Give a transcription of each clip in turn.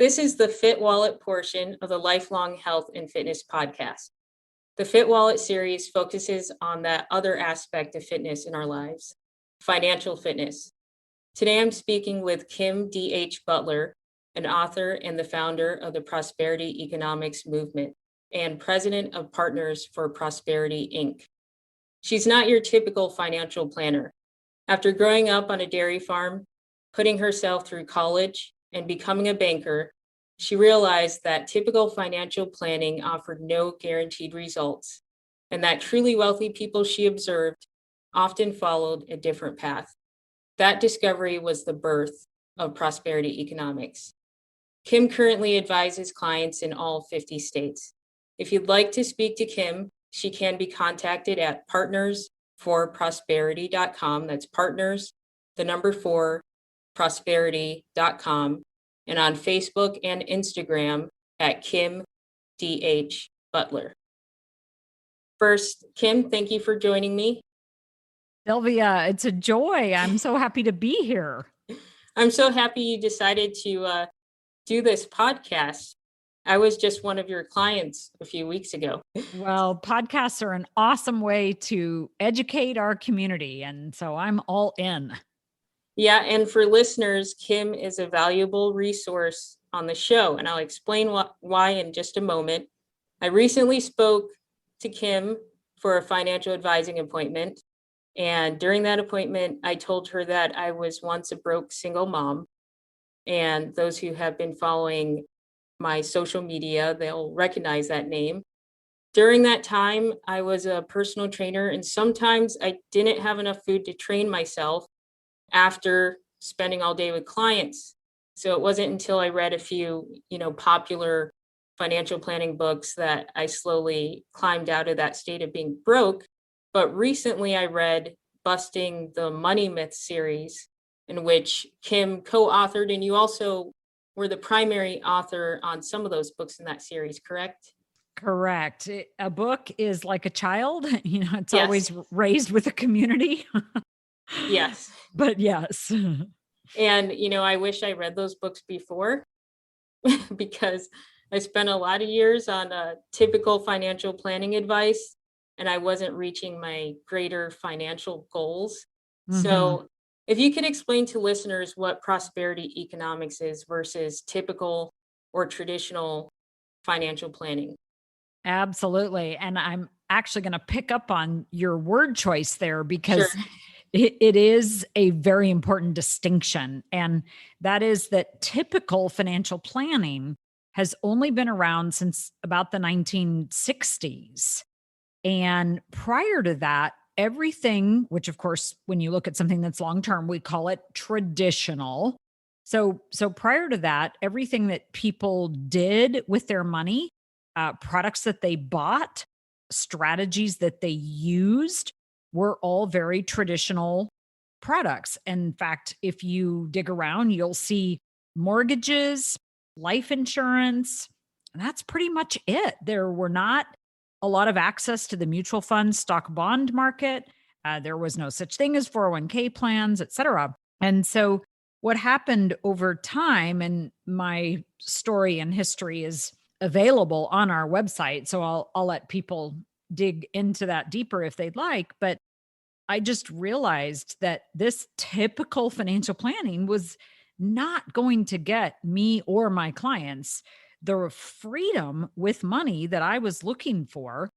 This is the Fit Wallet portion of the Lifelong Health and Fitness podcast. The Fit Wallet series focuses on that other aspect of fitness in our lives, financial fitness. Today, I'm speaking with Kim D.H. Butler, an author and the founder of the Prosperity Economics movement and president of Partners for Prosperity, Inc. She's not your typical financial planner. After growing up on a dairy farm, putting herself through college, and becoming a banker, she realized that typical financial planning offered no guaranteed results, and that truly wealthy people she observed often followed a different path. That discovery was the birth of Prosperity Economics. Kim currently advises clients in all 50 states. If you'd like to speak to Kim, she can be contacted at partnersforprosperity.com. That's partners, the number 4, prosperity.com, and on Facebook and Instagram at Kim D.H. Butler. First, Kim, thank you for joining me. Sylvia, it's a joy. I'm so happy to be here. I'm so happy you decided to do this podcast. I was just one of your clients a few weeks ago. Well, podcasts are an awesome way to educate our community, and so I'm all in. Yeah, and for listeners, Kim is a valuable resource on the show, and I'll explain why in just a moment. I recently spoke to Kim for a financial advising appointment, and during that appointment, I told her that I was once a broke single mom, and those who have been following my social media, they'll recognize that name. During that time, I was a personal trainer, and sometimes I didn't have enough food to train myself after spending all day with clients. So it wasn't until I read a few, popular financial planning books that I slowly climbed out of that state of being broke. But recently I read Busting the Money Myth series, in which Kim co-authored, and you also were the primary author on some of those books in that series, correct? Correct. A book is like a child, it's Yes. always raised with a community. Yes. But yes. And, I wish I read those books before because I spent a lot of years on typical financial planning advice, and I wasn't reaching my greater financial goals. Mm-hmm. So if you could explain to listeners what prosperity economics is versus typical or traditional financial planning. Absolutely. And I'm actually going to pick up on your word choice there because Sure. it is a very important distinction. And that is that typical financial planning has only been around since about the 1960s. And prior to that, everything, which of course, when you look at something that's long-term, we call it traditional. So prior to that, everything that people did with their money, products that they bought, strategies that they used were all very traditional products. In fact, if you dig around, you'll see mortgages, life insurance, and that's pretty much it. There were not a lot of access to the mutual fund stock bond market. There was no such thing as 401k plans, et cetera. And so what happened over time, and my story and history is available on our website, so I'll let people dig into that deeper if they'd like. But I just realized that this typical financial planning was not going to get me or my clients the freedom with money that I was looking for.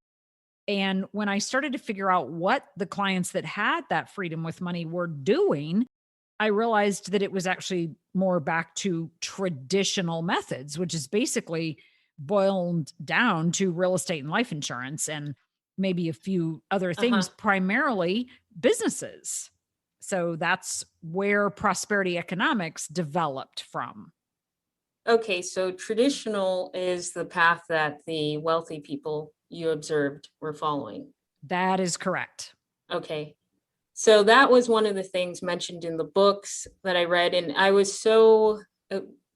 And when I started to figure out what the clients that had that freedom with money were doing, I realized that it was actually more back to traditional methods, which is basically boiled down to real estate and life insurance and maybe a few other things, primarily businesses. So that's where prosperity economics developed from. Okay, so traditional is the path that the wealthy people you observed were following. That is correct. Okay. So that was one of the things mentioned in the books that I read. And I was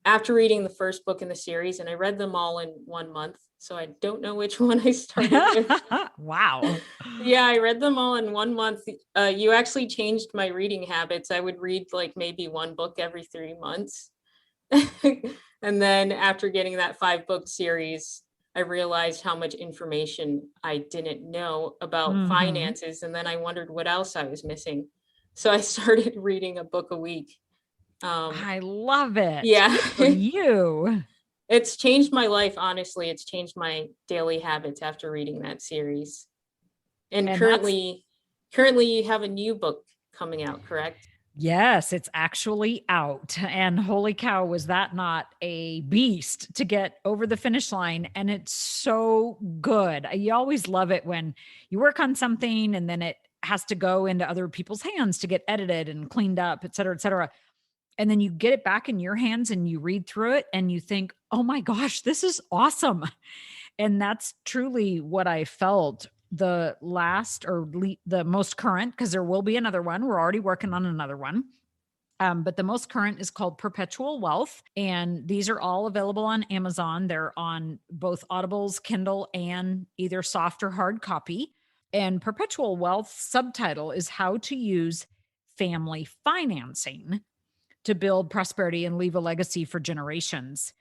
after reading the first book in the series, and I read them all in 1 month. So I don't know which one I started with. Wow. Yeah, I read them all in 1 month. You actually changed my reading habits. I would read like maybe one book every 3 months. And then after getting that 5-book series, I realized how much information I didn't know about Mhm. finances. And then I wondered what else I was missing. So I started reading a book a week. I love it. Yeah, Good for you. it's changed my life. Honestly, it's changed my daily habits after reading that series. And And that's currently you have a new book coming out, correct? Yes, it's actually out. And holy cow, was that not a beast to get over the finish line? And it's so good. You always love it when you work on something and then it has to go into other people's hands to get edited and cleaned up, et cetera, et cetera. And then you get it back in your hands and you read through it and you think, oh my gosh, this is awesome. And that's truly what I felt the last the most current, because there will be another one. We're already working on another one. But the most current is called Perpetual Wealth. And these are all available on Amazon. They're on both Audible's Kindle and either soft or hard copy. And Perpetual Wealth subtitle is How to Use Family Financing to Build Prosperity and Leave a Legacy for Generations.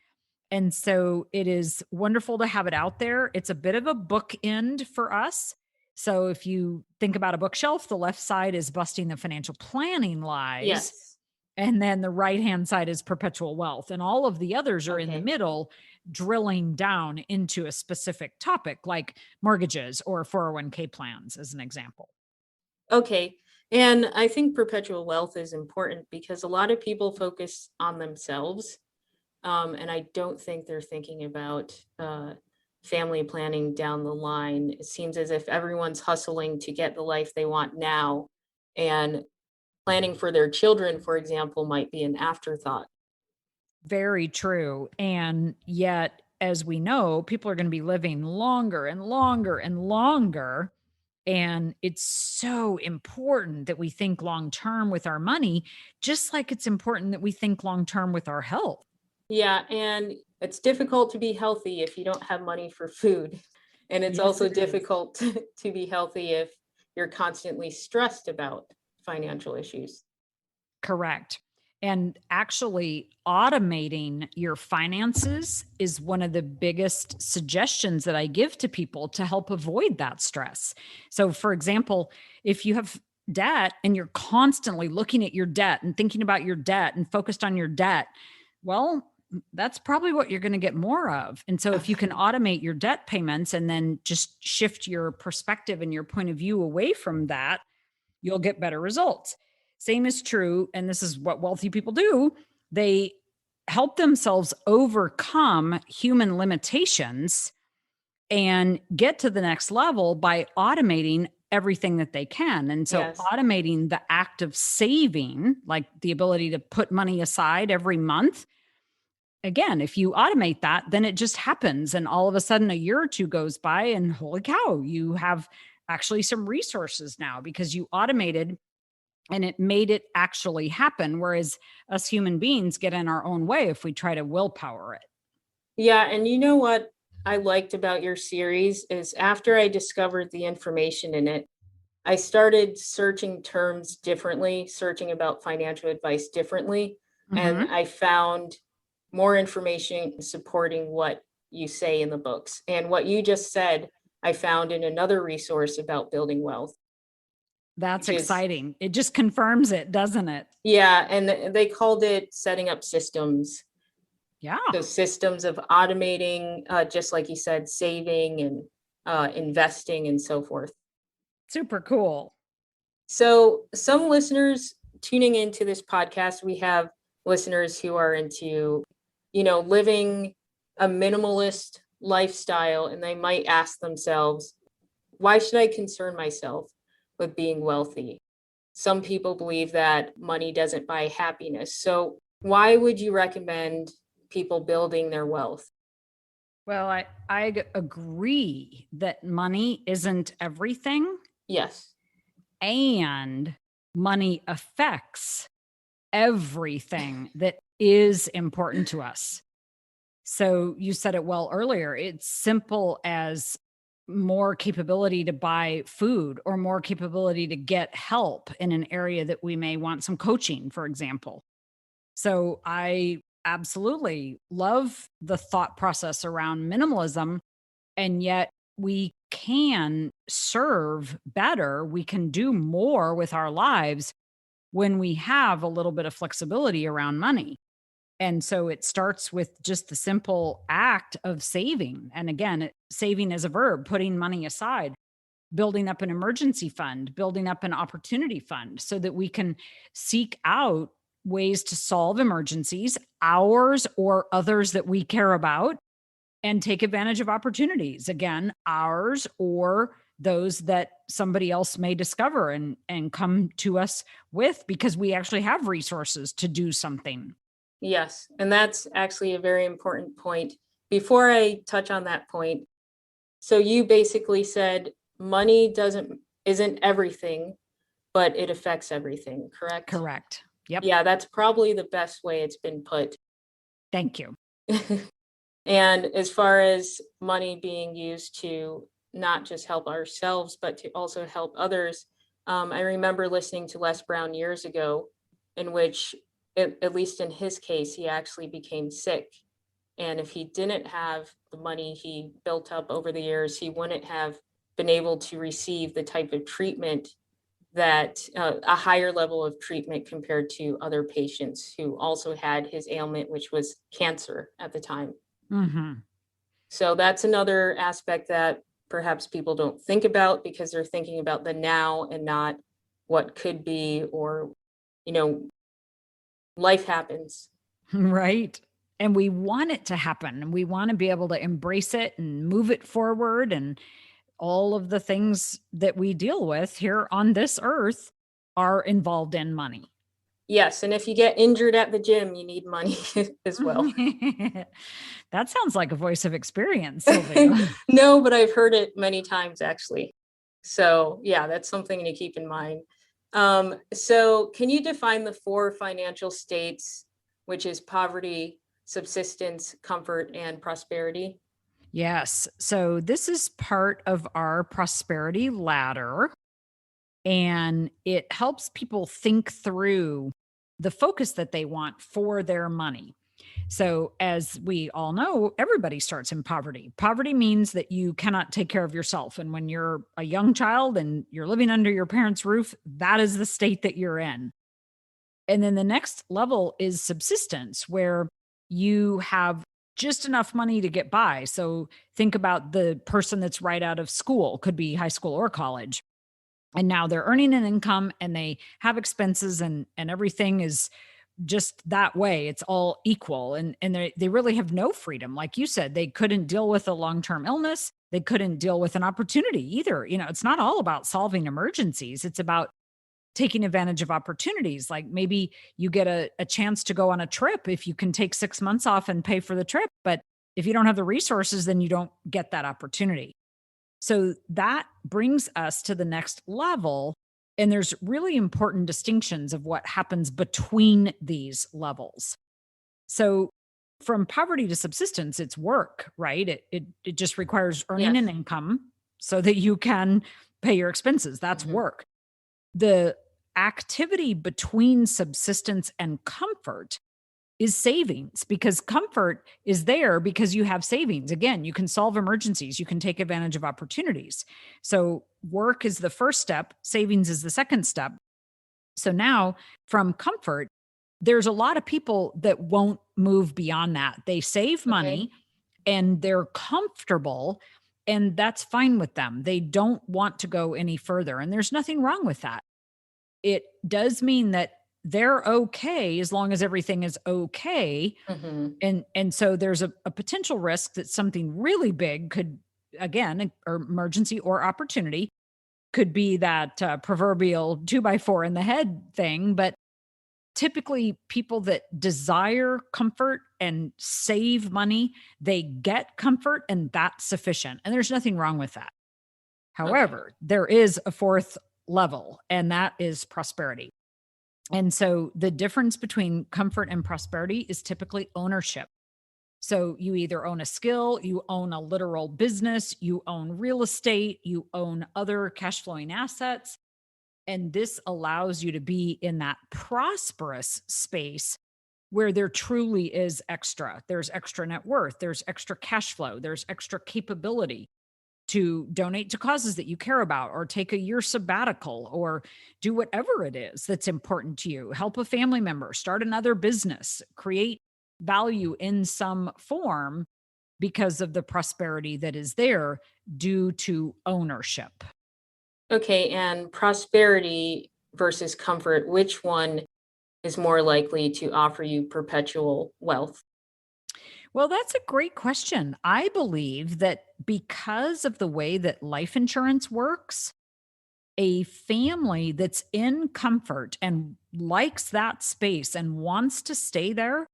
And so it is wonderful to have it out there. It's a bit of a bookend for us. So if you think about a bookshelf, the left side is Busting the Financial Planning Lies. Yes. And then the right hand side is Perpetual Wealth. And all of the others are in the Okay. middle, drilling down into a specific topic like mortgages or 401k plans, as an example. Okay. And I think perpetual wealth is important because a lot of people focus on themselves. And I don't think they're thinking about family planning down the line. It seems as if everyone's hustling to get the life they want now. And planning for their children, for example, might be an afterthought. Very true. And yet, as we know, people are going to be living longer and longer and longer. And it's so important that we think long term with our money, just like it's important that we think long term with our health. Yeah, and it's difficult to be healthy if you don't have money for food. And it's Yes, also it is. difficult to be healthy if you're constantly stressed about financial issues. Correct. And actually, automating your finances is one of the biggest suggestions that I give to people to help avoid that stress. So, for example, if you have debt and you're constantly looking at your debt and thinking about your debt and focused on your debt, well, that's probably what you're going to get more of. And so, if you can automate your debt payments and then just shift your perspective and your point of view away from that, you'll get better results. Same is true. And this is what wealthy people do. They help themselves overcome human limitations and get to the next level by automating everything that they can. And so Yes. automating the act of saving, like the ability to put money aside every month. Again, if you automate that, then it just happens. And all of a sudden, a year or two goes by, and holy cow, you have actually some resources now because you automated and it made it actually happen. Whereas us human beings get in our own way if we try to willpower it. Yeah, and you know what I liked about your series is after I discovered the information in it, I started searching terms differently, searching about financial advice differently, and Mhm. I found more information supporting what you say in the books. And what you just said, I found in another resource about building wealth, That's which is, exciting. It just confirms it, doesn't it? yeah, and they called it setting up systems. Yeah. So systems of automating, just like you said, saving and investing and so forth. Super cool. So some listeners tuning into this podcast, we have listeners who are into, living a minimalist lifestyle, and they might ask themselves, why should I concern myself with being wealthy? Some people believe that money doesn't buy happiness. So why would you recommend people building their wealth? Well, I agree that money isn't everything, Yes. and money affects everything that is important to us. So you said it well earlier. It's simple as more capability to buy food or more capability to get help in an area that we may want some coaching, for example. So I Absolutely. Love the thought process around minimalism. And yet we can serve better. We can do more with our lives when we have a little bit of flexibility around money. And so it starts with just the simple act of saving. And again, saving is a verb, putting money aside, building up an emergency fund, building up an opportunity fund so that we can seek out ways to solve emergencies, ours or others that we care about, and take advantage of opportunities. Again, ours or those that somebody else may discover and come to us with because we actually have resources to do something. Yes, and that's actually a very important point. Before I touch on that point, so you basically said money isn't everything, but it affects everything, correct? Correct. Yep. Yeah, that's probably the best way it's been put. Thank you. And as far as money being used to not just help ourselves, but to also help others, I remember listening to Les Brown years ago, in which, at least in his case, he actually became sick. And if he didn't have the money he built up over the years, he wouldn't have been able to receive the type of treatment that a higher level of treatment compared to other patients who also had his ailment, which was cancer at the time. Hmm. So that's another aspect that perhaps people don't think about because they're thinking about the now and not what could be, or, you know, life happens. Right. And we want it to happen and we want to be able to embrace it and move it forward. And all of the things that we deal with here on this earth are involved in money. Yes, and if you get injured at the gym, you need money as well. That sounds like a voice of experience, Sylvia. No, but I've heard it many times actually. So yeah, that's something to keep in mind. So can you define the four financial states, which is poverty, subsistence, comfort, and prosperity? Yes. So this is part of our prosperity ladder, and it helps people think through the focus that they want for their money. So, as we all know, everybody starts in poverty. Poverty means that you cannot take care of yourself. And when you're a young child and you're living under your parents' roof, that is the state that you're in. And then the next level is subsistence, where you have just enough money to get by. So, think about the person that's right out of school, could be high school or college. And now they're earning an income and they have expenses and everything is just that way. It's all equal. And they really have no freedom. Like you said, they couldn't deal with a long-term illness. They couldn't deal with an opportunity either. It's not all about solving emergencies. It's about taking advantage of opportunities. Like maybe you get a chance to go on a trip if you can take 6 months off and pay for the trip. But if you don't have the resources, then you don't get that opportunity. So that brings us to the next level. And there's really important distinctions of what happens between these levels. So from poverty to subsistence, it's work, right? It just requires earning Yes. an income so that you can pay your expenses. That's Mhm. work. The activity between subsistence and comfort is savings, because comfort is there because you have savings. Again, you can solve emergencies, you can take advantage of opportunities. So, work is the first step, savings is the second step. So, now from comfort, there's a lot of people that won't move beyond that. They save Okay. money and they're comfortable, and that's fine with them. They don't want to go any further. And there's nothing wrong with that. It does mean that they're okay as long as everything is okay. Mhm. And so there's a potential risk that something really big could, again, or emergency or opportunity, could be that proverbial 2x4 in the head thing. But typically people that desire comfort and save money, they get comfort and that's sufficient. And there's nothing wrong with that. Okay. However, there is a fourth level, and that is prosperity. And so the difference between comfort and prosperity is typically ownership. So you either own a skill, you own a literal business, you own real estate, you own other cash flowing assets. And this allows you to be in that prosperous space where there truly is extra. There's extra net worth, there's extra cash flow, there's extra capability to donate to causes that you care about, or take a year sabbatical, or do whatever it is that's important to you. Help a family member, start another business, create value in some form because of the prosperity that is there due to ownership. Okay, and prosperity versus comfort, which one is more likely to offer you perpetual wealth? Well, that's a great question. I believe that because of the way that life insurance works, a family that's in comfort and likes that space and wants to stay there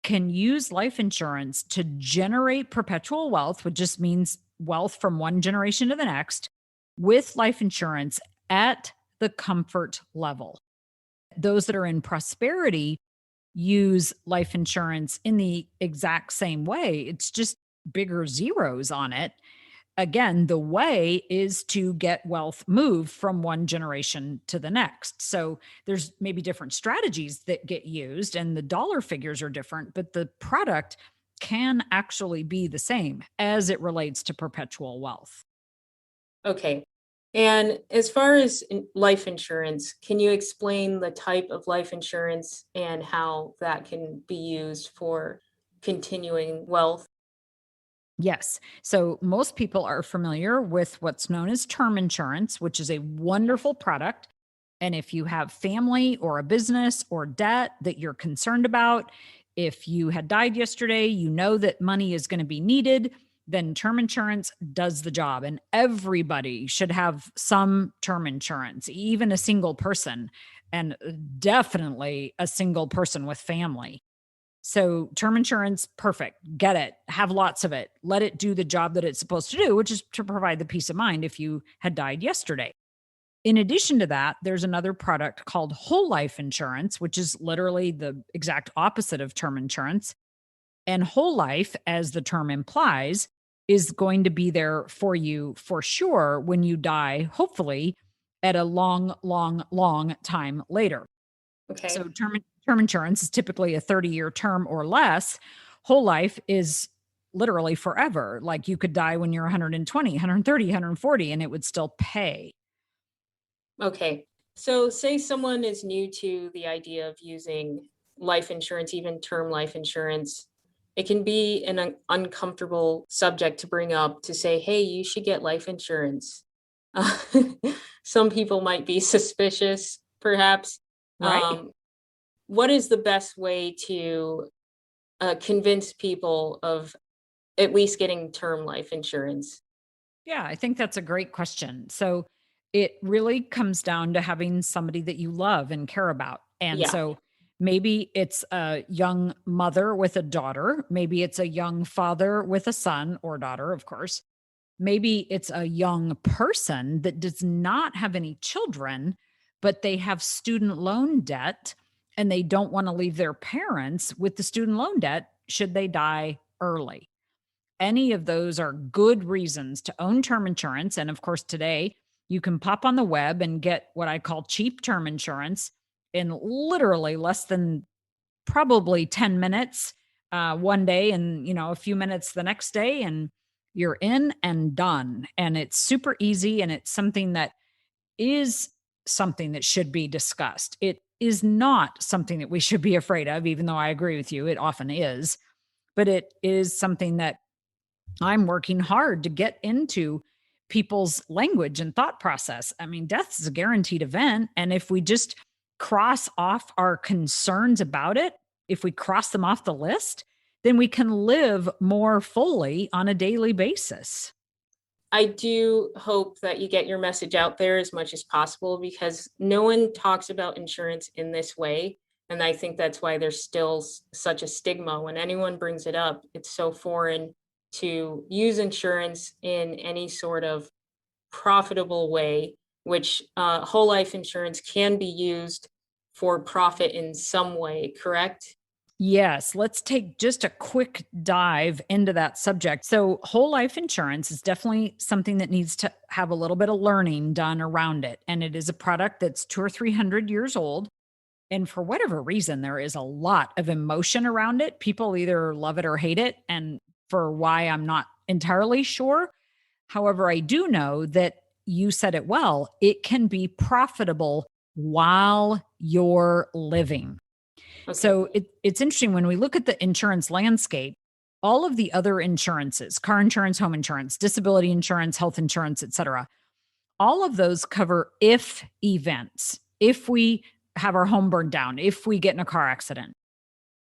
can use life insurance to generate perpetual wealth, which just means wealth from one generation to the next, with life insurance at the comfort level. Those that are in prosperity use life insurance in the exact same way. It's just bigger zeros on it. Again, the way is to get wealth moved from one generation to the next. So there's maybe different strategies that get used and the dollar figures are different, but the product can actually be the same as it relates to perpetual wealth. Okay. And as far as life insurance, can you explain the type of life insurance and how that can be used for continuing wealth? Yes. So most people are familiar with what's known as term insurance, which is a wonderful product. And if you have family or a business or debt that you're concerned about, if you had died yesterday, you know that money is going to be needed, then term insurance does the job. And everybody should have some term insurance, even a single person, and definitely a single person with family. So term insurance, perfect. Get it. Have lots of it. Let it do the job that it's supposed to do, which is to provide the peace of mind if you had died yesterday. In addition to that, there's another product called whole life insurance, which is literally the exact opposite of term insurance. And whole life, as the term implies, is going to be there for you for sure when you die, hopefully at a long, long, long time later. So Okay. term insurance is typically a 30-year term or less. Whole life is literally forever. Like you could die when you're 120, 130, 140 and it would still pay. Okay. So, say someone is new to the idea of using life insurance, even term life insurance. It can be an uncomfortable subject to bring up to say, hey, you should get life insurance. Uh, some people might be suspicious, perhaps. Right. Um, what is the best way to convince people of at least getting term life insurance? Yeah, I think that's a great question. So it really comes down to having somebody that you love and care about. And Yeah. so maybe it's a young mother with a daughter, maybe it's a young father with a son or daughter, of course. Maybe it's a young person that does not have any children, but they have student loan debt and they don't want to leave their parents with the student loan debt should they die early. Any of those are good reasons to own term insurance. And of course, today you can pop on the web and get what I call cheap term insurance in literally less than probably 10 minutes one day and a few minutes the next day and you're in and done, and it's super easy and it's something that should be discussed. It is not something that we should be afraid of, even though I agree with you, it often is, but it is something that I'm working hard to get into people's language and thought process. I mean, death is a guaranteed event. And if we just cross off our concerns about it, if we cross them off the list, then we can live more fully on a daily basis. I do hope that you get your message out there as much as possible because no one talks about insurance in this way. And I think that's why there's still such a stigma. When anyone brings it up, it's so foreign to use insurance in any sort of profitable way, which whole life insurance can be used for profit in some way, correct? Yes, let's take just a quick dive into that subject. So, whole life insurance is definitely something that needs to have a little bit of learning done around it. And it is a product that's 200 or 300 years old. And for whatever reason, there is a lot of emotion around it. People either love it or hate it. And for why, I'm not entirely sure. However, I do know that you said it well, it can be profitable while you're living. Okay. So it's interesting when we look at the insurance landscape, all of the other insurances, car insurance, home insurance, disability insurance, health insurance, et cetera, all of those cover if events. If we have our home burned down, if we get in a car accident.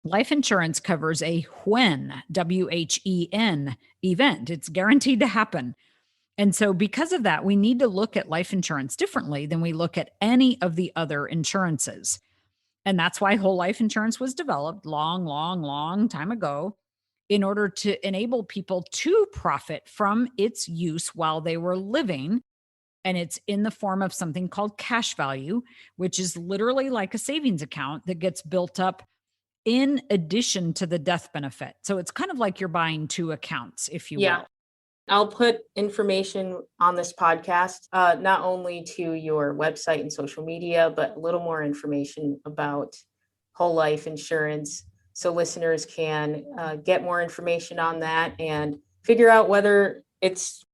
Life insurance covers a when, WHEN event. It's guaranteed to happen. And so, because of that, we need to look at life insurance differently than we look at any of the other insurances. And that's why whole life insurance was developed long time ago in order to enable people to profit from its use while they were living. And it's in the form of something called cash value, which is literally like a savings account that gets built up in addition to the death benefit. So it's kind of like you're buying two accounts, if you Yeah. will. I'll put information on this podcast, not only to your website and social media, but a little more information about whole life insurance so listeners can get more information on that and figure out whether it's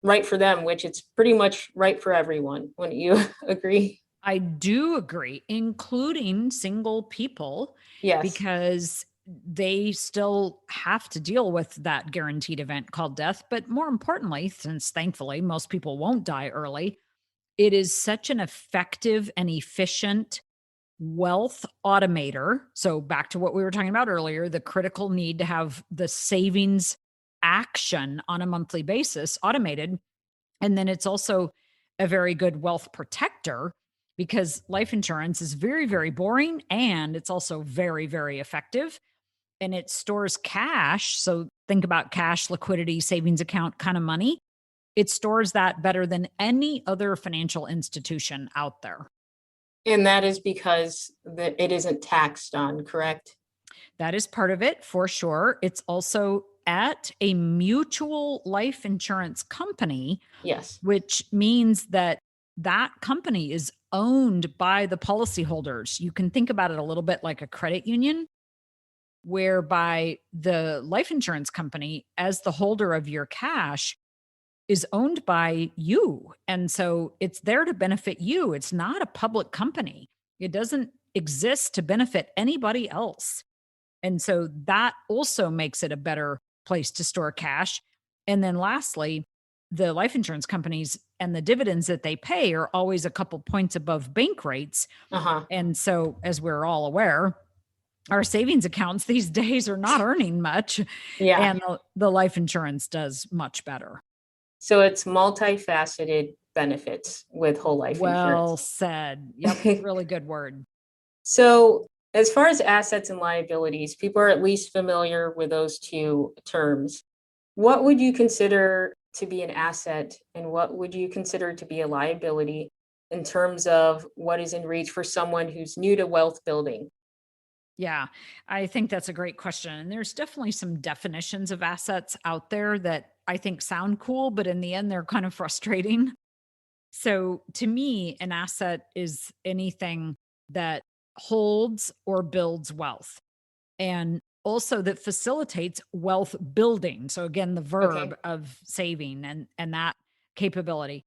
right for them, which it's pretty much right for everyone. Wouldn't you agree? I do agree, including single people, Yes. because they still have to deal with that guaranteed event called death. But more importantly, since thankfully most people won't die early, it is such an effective and efficient wealth automator. So, back to what we were talking about earlier, the critical need to have the savings action on a monthly basis automated. And then it's also a very good wealth protector because life insurance is very, very boring and it's also very, very effective. And it stores cash. So think about cash, liquidity, savings account kind of money. It stores that better than any other financial institution out there. And that is because it isn't taxed on, correct? That is part of it for sure. It's also at a mutual life insurance company, Yes. which means that that company is owned by the policyholders. You can think about it a little bit like a credit union, whereby the life insurance company, as the holder of your cash, is owned by you. And so it's there to benefit you. It's not a public company, it doesn't exist to benefit anybody else. And so that also makes it a better place to store cash. And then lastly, the life insurance companies and the dividends that they pay are always a couple points above bank rates. Uh-huh. And so, as we're all aware, our savings accounts these days are not earning much, Yeah. and the life insurance does much better. So it's multifaceted benefits with whole life Well insurance. said. Yep. Really good word. So as far as assets and liabilities, people are at least familiar with those two terms. What would you consider to be an asset and what would you consider to be a liability in terms of what is in reach for someone who's new to wealth building? Yeah, I think that's a great question. And there's definitely some definitions of assets out there that I think sound cool, but in the end, they're kind of frustrating. So to me, an asset is anything that holds or builds wealth and also that facilitates wealth building. So again, the verb Okay. of saving and that capability.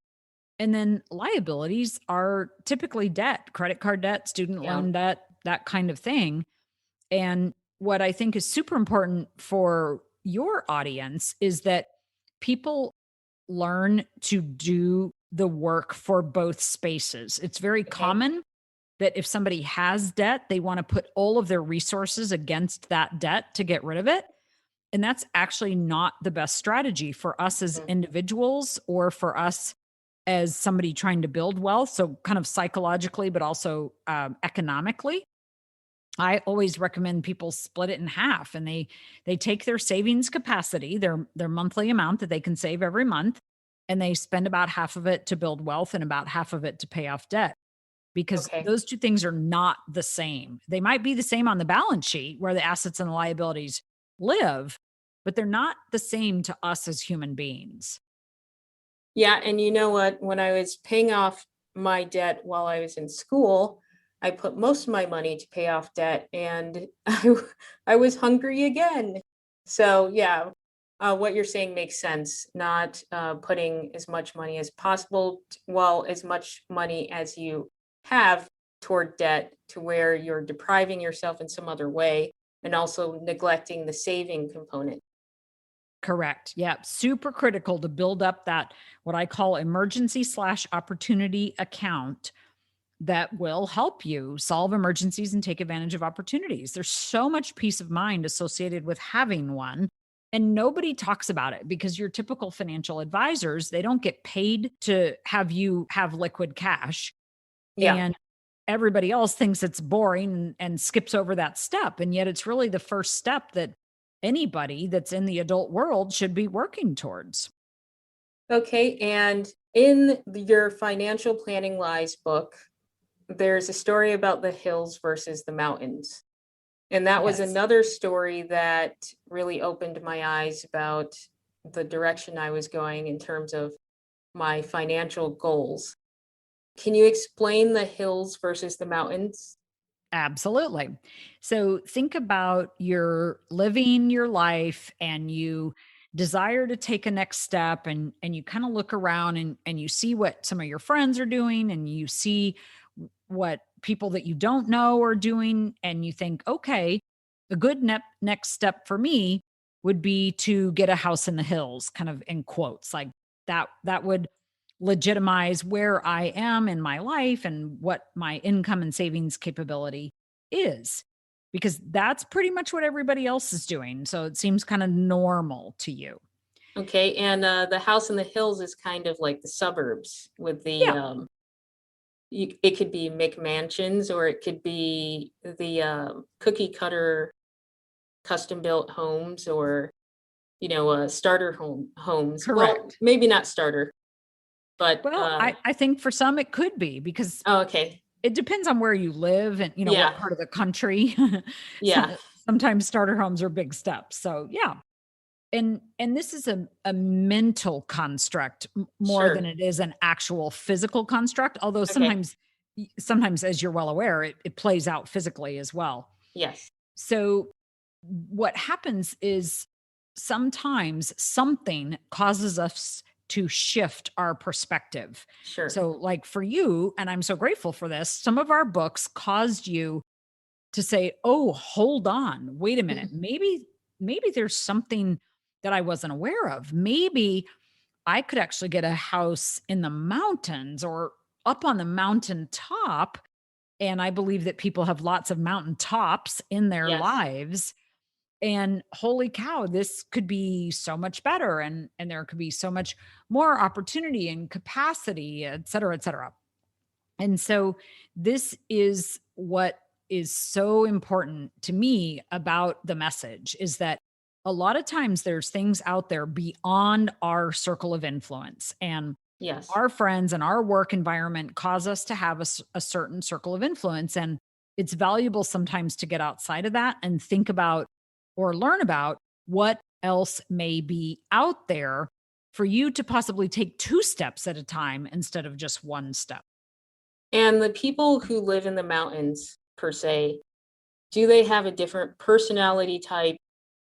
And then liabilities are typically debt, credit card debt, student Yeah. loan debt, that kind of thing. And what I think is super important for your audience is that people learn to do the work for both spaces. It's very Okay. common that if somebody has debt, they want to put all of their resources against that debt to get rid of it. And that's actually not the best strategy for us as Mhm. individuals or for us as somebody trying to build wealth. So, kind of psychologically, but also economically. I always recommend people split it in half and they take their savings capacity, their monthly amount that they can save every month, and they spend about half of it to build wealth and about half of it to pay off debt because Okay. those two things are not the same. They might be the same on the balance sheet where the assets and the liabilities live, but they're not the same to us as human beings. Yeah. And you know what? When I was paying off my debt while I was in school, I put most of my money to pay off debt, and I was hungry again. So yeah, what you're saying makes sense. Not putting as much money as possible, well, as much money as you have toward debt, to where you're depriving yourself in some other way, and also neglecting the saving component. Correct. Yeah. Super critical to build up that, what I call emergency/opportunity account, that will help you solve emergencies and take advantage of opportunities. There's so much peace of mind associated with having one. And nobody talks about it because your typical financial advisors, they don't get paid to have you have liquid cash. Yeah. And everybody else thinks it's boring and skips over that step. And yet it's really the first step that anybody that's in the adult world should be working towards. Okay. And in your Financial Planning Lies book, there's a story about the hills versus the mountains. And that was Yes. another story that really opened my eyes about the direction I was going in terms of my financial goals. Can you explain the hills versus the mountains? Absolutely. So think about you're living your life and you desire to take a next step, and you kind of look around and you see what some of your friends are doing, and you see what people that you don't know are doing, and you think, okay, a good next step for me would be to get a house in the hills, kind of in quotes, like that would legitimize where I am in my life and what my income and savings capability is, because that's pretty much what everybody else is doing. So it seems kind of normal to you. Okay. And the house in the hills is kind of like the suburbs with the, Yeah, it could be McMansions, or it could be the cookie cutter custom built homes, or, starter homes. Well, correct. maybe not starter, but, Well, I think for some it could be, because oh, okay. it depends on where you live and what Yeah. part of the country. Yeah. Sometimes starter homes are big steps. So yeah. And this is a mental construct more than Sure. it is an actual physical construct, although Okay. sometimes, as you're well aware, it plays out physically as well. Yes. So what happens is sometimes something causes us to shift our perspective. Sure. So like for you, and I'm so grateful for this, some of our books caused you to say, "Oh, hold on. Wait a minute. Maybe there's something that I wasn't aware of. Maybe I could actually get a house in the mountains or up on the mountain top." And I believe that people have lots of mountain tops in their Yes. lives. And holy cow, this could be so much better, and there could be so much more opportunity and capacity, et cetera, et cetera. And so this is what is so important to me about the message, is that a lot of times there's things out there beyond our circle of influence, and Yes. our friends and our work environment cause us to have a certain circle of influence. And it's valuable sometimes to get outside of that and think about or learn about what else may be out there for you to possibly take two steps at a time instead of just one step. And the people who live in the mountains, per se, do they have a different personality type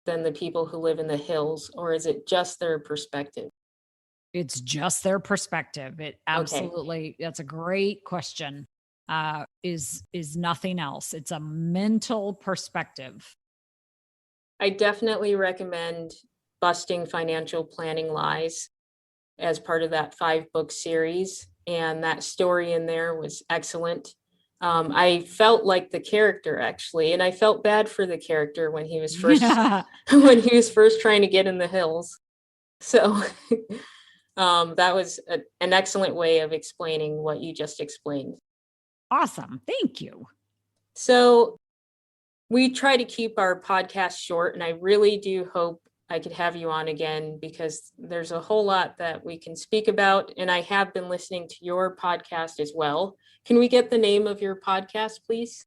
than the people who live in the hills, or is it just their perspective? It's just their perspective. It Okay. absolutely, that's a great question. Is nothing else. It's a mental perspective. I definitely recommend Busting Financial Planning Lies as part of that 5-book series. And that story in there was excellent. I felt like the character, actually, and I felt bad for the character when he was first Yeah. when he was first trying to get in the hills. So that was an excellent way of explaining what you just explained. Awesome. Thank you. So we try to keep our podcast short, and I really do hope I could have you on again, because there's a whole lot that we can speak about. And I have been listening to your podcast as well. Can we get the name of your podcast, please?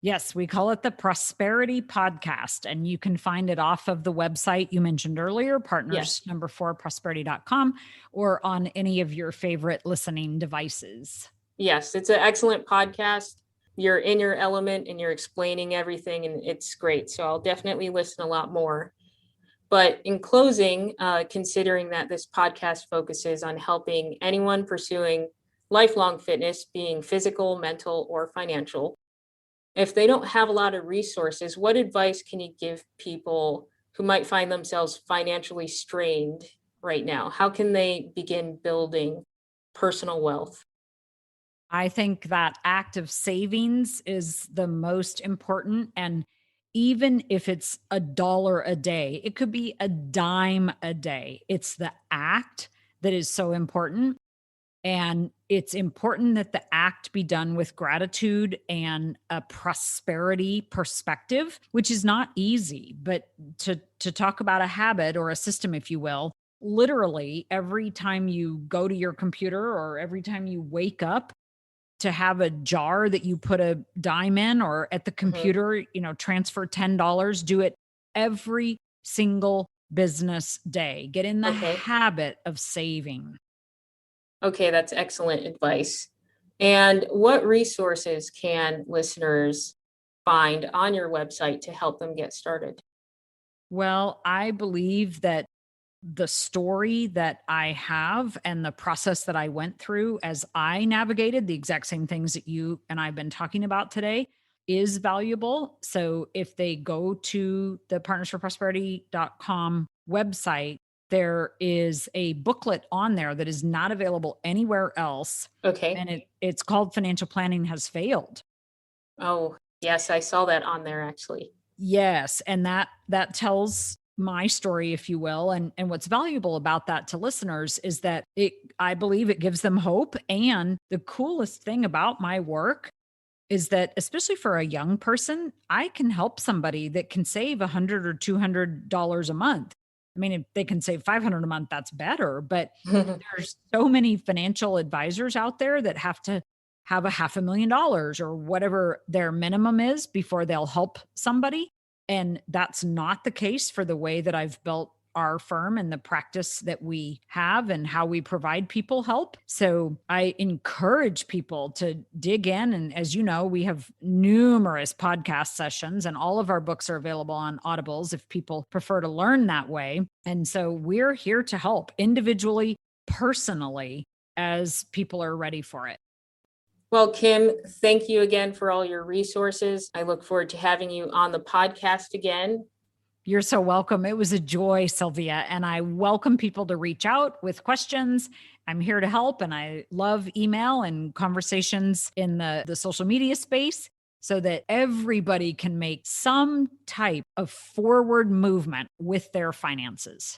Yes, we call it the Prosperity Podcast, and you can find it off of the website you mentioned earlier, Yes. partners number 4 prosperity.com, or on any of your favorite listening devices. Yes, it's an excellent podcast. you're in your element and you're explaining everything, and it's great. So I'll definitely listen a lot more. But in closing, considering that this podcast focuses on helping anyone pursuing lifelong fitness, being physical, mental, or financial, if they don't have a lot of resources, what advice can you give people who might find themselves financially strained right now? How can they begin building personal wealth? I think that act of savings is the most important. And even if it's $1 a day, it could be a dime a day. It's the act that is so important. And it's important that the act be done with gratitude and a prosperity perspective, which is not easy. But to talk about a habit or a system, if you will, literally every time you go to your computer or every time you wake up, to have a jar that you put a dime in, or at the Mhm. computer, transfer $10, do it every single business day. Get in the Okay. habit of saving. Okay, that's excellent advice. And what resources can listeners find on your website to help them get started? Well, I believe that the story that I have and the process that I went through as I navigated the exact same things that you and I've been talking about today is valuable. So if they go to the partnersforprosperity.com website, there is a booklet on there that is not available anywhere else. Okay. And it's called Financial Planning Has Failed. Oh, yes, I saw that on there actually. Yes, and that tells my story, if you will. And what's valuable about that to listeners is that I believe it gives them hope. And the coolest thing about my work is that, especially for a young person, I can help somebody that can save $100 or $200 a month. I mean, if they can save 500 a month, that's better. But there's so many financial advisors out there that have to have $500,000 or whatever their minimum is before they'll help somebody. And that's not the case for the way that I've built our firm and the practice that we have and how we provide people help. So I encourage people to dig in. And as you know, we have numerous podcast sessions, and all of our books are available on Audibles if people prefer to learn that way. And so we're here to help individually, personally, as people are ready for it. Well, Kim, thank you again for all your resources. I look forward to having you on the podcast again. You're so welcome. It was a joy, Sylvia. And I welcome people to reach out with questions. I'm here to help. And I love email and conversations in the social media space so that everybody can make some type of forward movement with their finances.